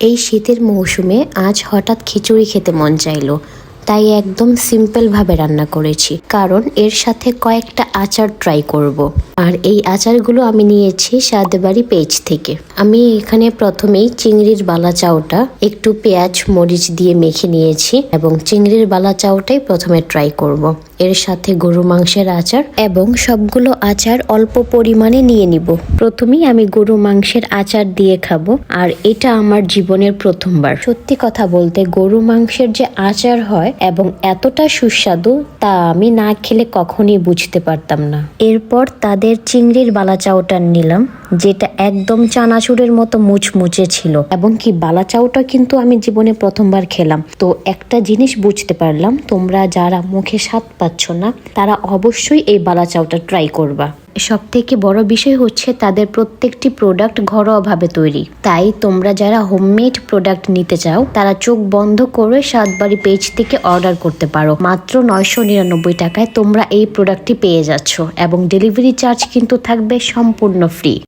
এই শীতের মৌসুমে আজ হঠাৎ খিচুড়ি খেতে মন চাইলো, তাই একদম সিম্পলভাবে রান্না করেছি। কারণ এর সাথে কয়েকটা আচার ট্রাই করব। আর এই আচারগুলো আমি নিয়েছি স্বাদবাড়ি পেজ থেকে। আমি এখানে প্রথমেই চিংড়ির বালা চাউটা একটু পেঁয়াজ মরিচ দিয়ে মেখে নিয়েছি এবং চিংড়ির বালা চাউটাই প্রথমে ট্রাই করব। এর সাথে গরু মাংসের আচার এবং সবগুলো আচার অল্প পরিমাণে নিয়ে নিব। প্রথমেই আমি গরু মাংসের আচার দিয়ে খাবো, আর এটা আমার জীবনের প্রথমবার। সত্যি কথা বলতে গরু মাংসের যে আচার হয় এবং এতটা সুস্বাদু তা আমি না খেলে কখনই বুঝতে পারতাম না। এরপর তাদের চিংড়ির বালাচাওটা নিলাম, যেটা একদম চানাচুরের মতো মুচমুচে ছিল এবং কি বালাচাওটা কিন্তু আমি জীবনে প্রথমবার খেলাম। তো একটা জিনিস বুঝতে পারলাম, তোমরা যারা মুখে স্বাদ পাচ্ছ না তারা অবশ্যই এই বালাচাওটা ট্রাই করবা। সব থেকে বড় বিষয় হচ্ছে তাদের প্রত্যেকটি প্রোডাক্ট ঘরোয়াভাবে তৈরি। তাই তোমরা যারা হোমমেড প্রোডাক্ট নিতে চাও তারা চোখ বন্ধ করে স্বাদবাড়ি পেজ থেকে অর্ডার করতে পারো। মাত্র 999 টাকায় তোমরা এই প্রোডাক্টটি পেয়ে যাচ্ছ এবং ডেলিভারি চার্জ কিন্তু থাকবে সম্পূর্ণ ফ্রি।